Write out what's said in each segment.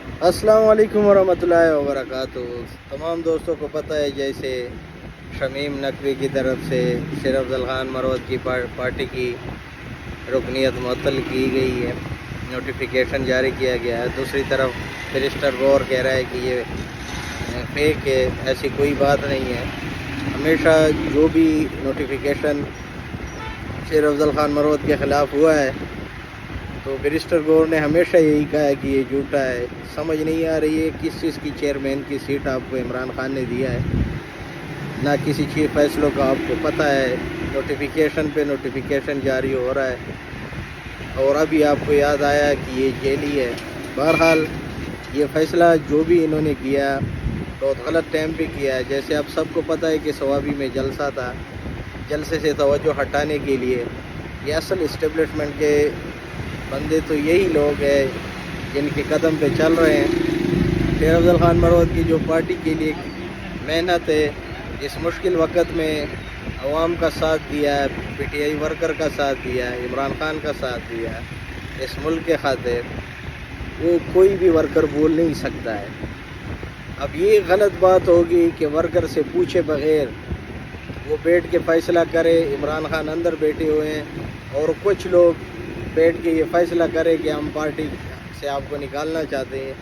السلام علیکم ورحمۃ اللہ وبرکاتہ۔ تمام دوستوں کو پتہ ہے جیسے شمیم نقوی کی طرف سے شیر افضل خان مروت کی پارٹی کی رکنیت معطل کی گئی ہے، نوٹیفیکیشن جاری کیا گیا ہے۔ دوسری طرف بیرسٹر غور کہہ رہا ہے کہ یہ فیک ہے، ایسی کوئی بات نہیں ہے۔ ہمیشہ جو بھی نوٹیفیکیشن شیر افضل خان مروت کے خلاف ہوا ہے تو بیرسٹر غور نے ہمیشہ یہی کہا ہے کہ یہ جھوٹا ہے۔ سمجھ نہیں آ رہی ہے کس چیز کی چیئرمین کی سیٹ آپ کو عمران خان نے دیا ہے، نہ کسی چیز فیصلوں کا آپ کو پتہ ہے۔ نوٹیفیکیشن پہ نوٹیفیکیشن جاری ہو رہا ہے اور ابھی آپ کو یاد آیا کہ یہ جیلی ہے۔ بہرحال یہ فیصلہ جو بھی انہوں نے کیا بہت غلط ٹائم پہ کیا ہے۔ جیسے آپ سب کو پتہ ہے کہ صوابی میں جلسہ تھا، جلسے سے توجہ ہٹانے کے لیے یہ اصل اسٹیبلشمنٹ کے بندے تو یہی لوگ ہیں جن کے قدم پہ چل رہے ہیں۔ شیر افضل خان مروت کی جو پارٹی کے لیے محنت ہے، اس مشکل وقت میں عوام کا ساتھ دیا ہے، پی ٹی آئی ورکر کا ساتھ دیا ہے، عمران خان کا ساتھ دیا ہے اس ملک کے خاطر، وہ کوئی بھی ورکر بول نہیں سکتا ہے۔ اب یہ غلط بات ہوگی کہ ورکر سے پوچھے بغیر وہ بیٹھ کے فیصلہ کرے۔ عمران خان اندر بیٹھے ہوئے ہیں اور کچھ لوگ بیٹھ کے یہ فیصلہ کرے کہ ہم پارٹی سے آپ کو نکالنا چاہتے ہیں،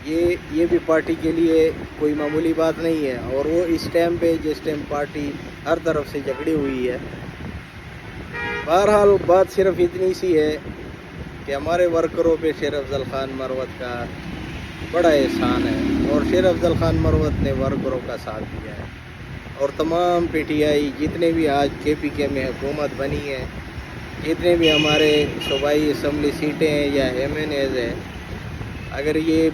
یہ بھی پارٹی کے لیے کوئی معمولی بات نہیں ہے۔ اور وہ اس ٹائم پہ جس ٹائم پارٹی ہر طرف سے جھگڑی ہوئی ہے۔ بہرحال بات صرف اتنی سی ہے کہ ہمارے ورکروں پہ شیر افضل خان مروت کا بڑا احسان ہے اور شیر افضل خان مروت نے ورکروں کا ساتھ دیا ہے۔ اور تمام پی ٹی آئی جتنے بھی آج کے پی کے میں حکومت بنی ہے، جتنے بھی ہمارے صوبائی اسمبلی سیٹیں ہیں یا ایم این ایز ہیں، اگر یہ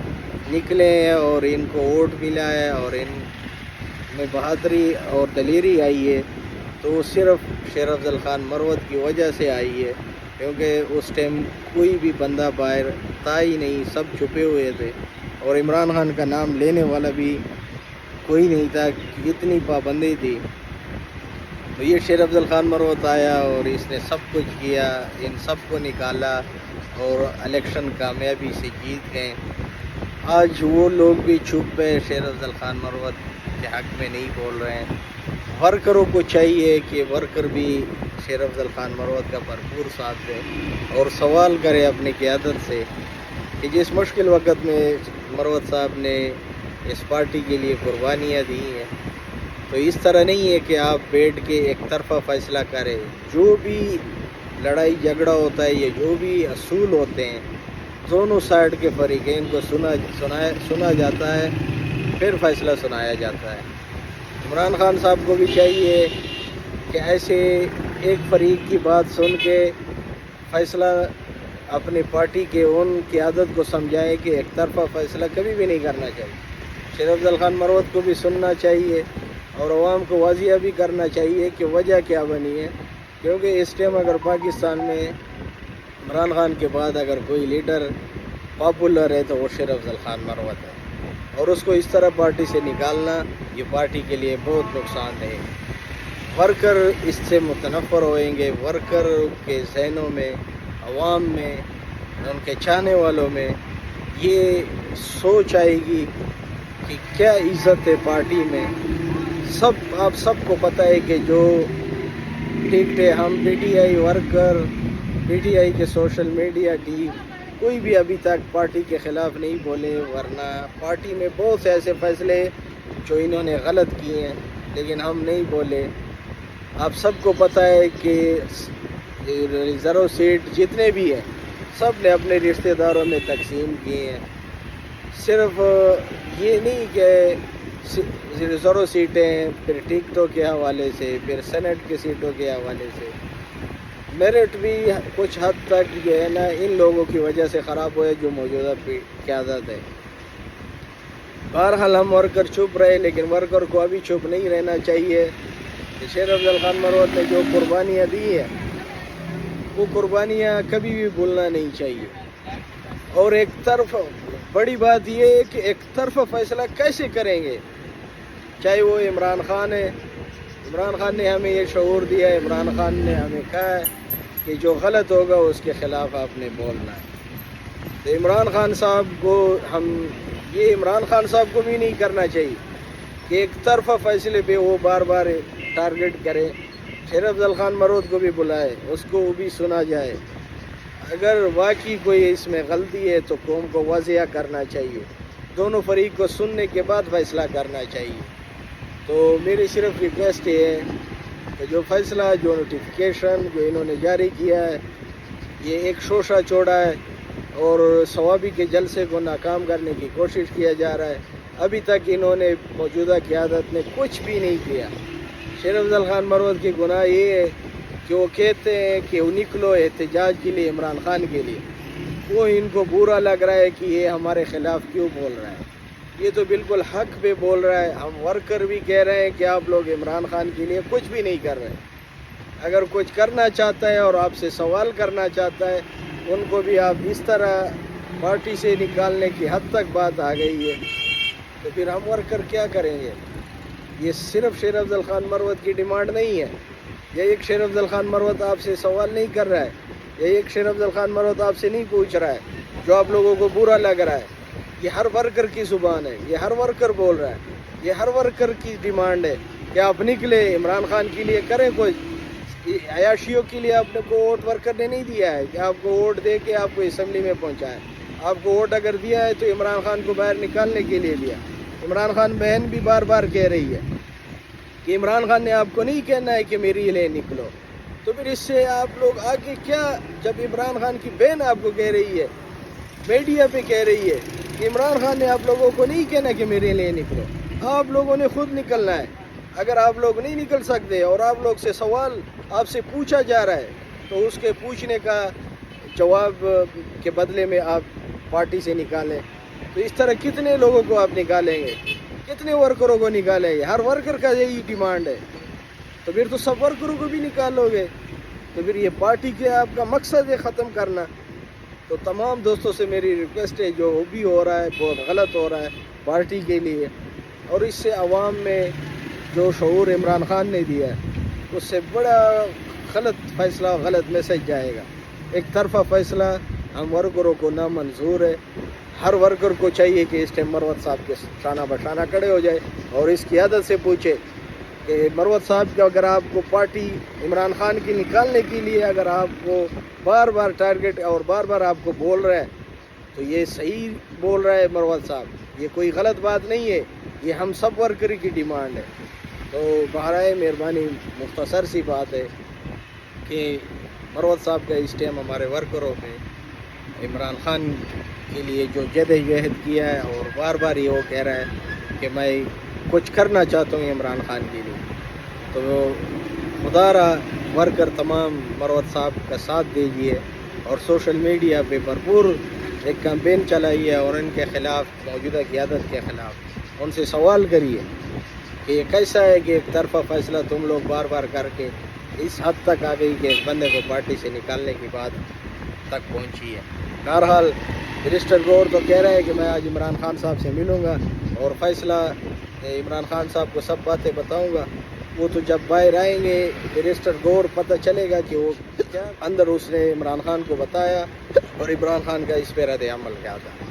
نکلے ہیں اور ان کو ووٹ ملا ہے اور ان میں بہادری اور دلیری آئی ہے تو وہ صرف شیر افضل خان مروت کی وجہ سے آئی ہے، کیونکہ اس ٹائم کوئی بھی بندہ باہر تھا ہی نہیں، سب چھپے ہوئے تھے اور عمران خان کا نام لینے والا بھی کوئی نہیں تھا، اتنی پابندی تھی۔ تو یہ شیر افضل خان مروت آیا اور اس نے سب کچھ کیا، ان سب کو نکالا اور الیکشن کامیابی سے جیت گئے۔ آج وہ لوگ بھی چھپ پہ شیر افضل خان مروت کے حق میں نہیں بول رہے ہیں۔ ورکروں کو چاہیے کہ ورکر بھی شیر افضل خان مروت کا بھرپور ساتھ دے اور سوال کرے اپنی قیادت سے کہ جس مشکل وقت میں مروت صاحب نے اس پارٹی کے لیے قربانیاں دی ہیں، تو اس طرح نہیں ہے کہ آپ بیٹھ کے ایک طرفہ فیصلہ کریں۔ جو بھی لڑائی جھگڑا ہوتا ہے، یہ جو بھی اصول ہوتے ہیں، دونوں سائڈ کے فریقین کو سنا جاتا ہے، پھر فیصلہ سنایا جاتا ہے۔ عمران خان صاحب کو بھی چاہیے کہ ایسے ایک فریق کی بات سن کے فیصلہ اپنی پارٹی کے ان قیادت کو سمجھائیں کہ ایک طرفہ فیصلہ کبھی بھی نہیں کرنا چاہیے۔ شیر افضل خان مروت کو بھی سننا چاہیے اور عوام کو واضح بھی کرنا چاہیے کہ وجہ کیا بنی ہے، کیونکہ اس ٹائم اگر پاکستان میں عمران خان کے بعد اگر کوئی لیڈر پاپولر ہے تو وہ شیر افضل خان مروت ہے، اور اس کو اس طرح پارٹی سے نکالنا یہ پارٹی کے لیے بہت نقصان دہ ہے۔ ورکر اس سے متنفر ہوئیں گے، ورکر کے ذہنوں میں، عوام میں، ان کے چاہنے والوں میں یہ سوچ آئے گی کہ کیا عزت ہے پارٹی میں۔ آپ سب کو پتہ ہے کہ جو ٹھیک ہے، ہم P T I worker, P T I کے سوشل میڈیا ٹیم کوئی بھی ابھی تک پارٹی کے خلاف نہیں بولے، ورنہ پارٹی میں بہت سے ایسے فیصلے جو انہوں نے غلط کیے ہیں لیکن ہم نہیں بولے۔ آپ سب کو پتہ ہے کہ ریزرو سیٹ جتنے بھی ہیں سب نے اپنے رشتہ داروں میں تقسیم کیے ہیں۔ صرف یہ نہیں کہ ریزرو سیٹیں پھر ٹکٹوں کے حوالے سے، پھر سینٹ کی سیٹوں کے حوالے سے، میرٹ بھی کچھ حد تک جو ہے نا ان لوگوں کی وجہ سے خراب ہوئے جو موجودہ قیادت ہے۔ بہرحال ہم ورکر چھپ رہے، لیکن ورکر کو ابھی چھپ نہیں رہنا چاہیے کہ شیر افضل خان مروت نے جو قربانیاں دی ہیں وہ قربانیاں کبھی بھی بھولنا نہیں چاہیے۔ اور ایک طرف بڑی بات یہ ہے کہ ایک طرف فیصلہ کیسے کریں گے، چاہے وہ عمران خان ہے۔ عمران خان نے ہمیں یہ شعور دیا ہے، عمران خان نے ہمیں کہا ہے کہ جو غلط ہوگا اس کے خلاف آپ نے بولنا ہے۔ تو عمران خان صاحب کو یہ عمران خان صاحب کو بھی نہیں کرنا چاہیے کہ ایک طرفہ فیصلے پہ وہ بار بار ٹارگٹ کرے. شیر افضل خان مرود کو بھی بلائے, اس کو بھی سنا جائے. اگر واقعی کوئی اس میں غلطی ہے تو قوم کو واضح کرنا چاہیے, دونوں فریق کو سننے کے بعد فیصلہ کرنا چاہیے. تو میری صرف ریکویسٹ یہ ہے کہ جو فیصلہ, جو نوٹیفیکیشن جو انہوں نے جاری کیا ہے, یہ ایک شوشہ چھوڑا ہے اور ثوابی کے جلسے کو ناکام کرنے کی کوشش کیا جا رہا ہے. ابھی تک انہوں نے موجودہ قیادت نے کچھ بھی نہیں کیا. شیر افضل خان مرود کی گناہ یہ ہے کہ وہ کہتے ہیں کہ وہ نکلو احتجاج کے لیے عمران خان کے لیے. وہ ان کو برا لگ رہا ہے کہ یہ ہمارے خلاف کیوں بول رہا ہے. یہ تو بالکل حق پہ بول رہا ہے. ہم ورکر بھی کہہ رہے ہیں کہ آپ لوگ عمران خان کے لیے کچھ بھی نہیں کر رہے. اگر کچھ کرنا چاہتا ہے اور آپ سے سوال کرنا چاہتا ہے, ان کو بھی آپ اس طرح پارٹی سے نکالنے کی حد تک بات آ گئی ہے, تو پھر ہم ورکر کیا کریں گے؟ یہ صرف شیر افضل خان مرود کی ڈیمانڈ نہیں ہے. یہ ایک شیر افضل خان مرود آپ سے سوال نہیں کر رہا ہے, یہ ایک شیر افضل خان مرود آپ سے نہیں پوچھ رہا ہے جو آپ لوگوں کو برا لگ رہا ہے. یہ ہر ورکر کی زبان ہے, یہ ہر ورکر بول رہا ہے, یہ ہر ورکر کی ڈیمانڈ ہے کہ آپ نکلے عمران خان کے لیے کریں کچھ. عیاشیوں کے لیے آپ کو ووٹ ورکر نے نہیں دیا ہے کہ آپ کو ووٹ دے کے آپ کو اسمبلی میں پہنچائے. آپ کو ووٹ اگر دیا ہے تو عمران خان کو باہر نکالنے کے لیے دیا. عمران خان بہن بھی بار بار کہہ رہی ہے کہ عمران خان نے آپ کو نہیں کہنا ہے کہ میری لیے نکلو. تو پھر اس سے آپ لوگ آگے کیا, جب عمران خان کی بہن آپ کو کہہ رہی ہے, میڈیا پہ کہہ رہی ہے کہ عمران خان نے آپ لوگوں کو نہیں کہنا کہ میرے لیے نکلو, آپ لوگوں نے خود نکلنا ہے. اگر آپ لوگ نہیں نکل سکتے اور آپ لوگ سے سوال آپ سے پوچھا جا رہا ہے تو اس کے پوچھنے کا جواب کے بدلے میں آپ پارٹی سے نکالیں. تو اس طرح کتنے لوگوں کو آپ نکالیں گے, کتنے ورکروں کو نکالیں گے؟ ہر ورکر کا یہی ڈیمانڈ ہے. تو پھر تو سب ورکروں کو بھی نکالو گے, تو پھر یہ پارٹی کے آپ کا مقصد ہے ختم کرنا. تو تمام دوستوں سے میری ریکویسٹ ہے, جو بھی ہو رہا ہے بہت غلط ہو رہا ہے پارٹی کے لیے, اور اس سے عوام میں جو شعور عمران خان نے دیا ہے اس سے بڑا غلط فیصلہ, غلط میسج جائے گا. ایک طرفہ فیصلہ ہم ورکروں کو نامنظور ہے. ہر ورکر کو چاہیے کہ اس ٹائم مروت صاحب کے شانہ بشانہ کھڑے ہو جائے اور اس کی عادت سے پوچھے کہ مروت صاحب کا اگر آپ کو پارٹی عمران خان کی نکالنے کے لیے اگر آپ کو بار بار ٹارگٹ اور بار بار آپ کو بول رہا ہے تو یہ صحیح بول رہا ہے مروت صاحب, یہ کوئی غلط بات نہیں ہے, یہ ہم سب ورکر کی ڈیمانڈ ہے. تو بہرائے مہربانی مختصر سی بات ہے کہ مروت صاحب کا اس ٹائم ہمارے ورکروں پہ عمران خان کے لیے جو جدوجہد کیا ہے اور بار بار یہ وہ کہہ رہا ہے کہ میں کچھ کرنا چاہتا ہوں عمران خان کے لیے, تو خدا را ورکر تمام مروت صاحب کا ساتھ دیجیے اور سوشل میڈیا پہ بھرپور ایک کیمپین چلائیے اور ان کے خلاف, موجودہ قیادت کے خلاف ان سے سوال کریے کہ یہ کیسا ہے کہ ایک طرفہ فیصلہ تم لوگ بار بار کر کے اس حد تک آ گئی کہ ایک بندے کو پارٹی سے نکالنے کی بات تک پہنچی ہے. بہرحال بیرسٹر گور تو کہہ رہے ہیں کہ میں آج عمران خان صاحب سے ملوں گا اور فیصلہ عمران خان صاحب کو سب باتیں بتاؤں گا. وہ تو جب باہر آئیں گے بیرسٹر گور پتہ چلے گا کہ وہ کیا اندر اس نے عمران خان کو بتایا اور عمران خان کا اس پہ رد عمل کیا تھا.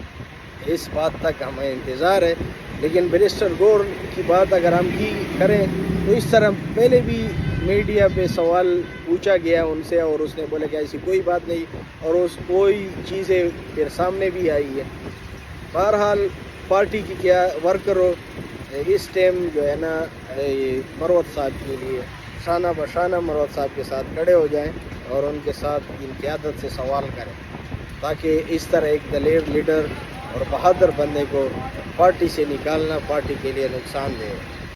اس بات تک ہمیں انتظار ہے. لیکن بیرسٹر گور کی بات اگر ہم کی کریں تو اس طرح پہلے بھی میڈیا پہ سوال پوچھا گیا ان سے اور اس نے بولے کہ ایسی کوئی بات نہیں, اور اس کوئی چیزیں پھر سامنے بھی آئی ہے. بہرحال پارٹی کی کیا ورکروں اس ٹائم جو ہے نا مروت صاحب کے لیے شانہ بشانہ مروت صاحب کے ساتھ کھڑے ہو جائیں اور ان کے ساتھ ان قیادت سے سوال کریں تاکہ اس طرح ایک دلیر لیڈر اور بہادر بندے کو پارٹی سے نکالنا پارٹی کے لیے نقصان دہ ہے.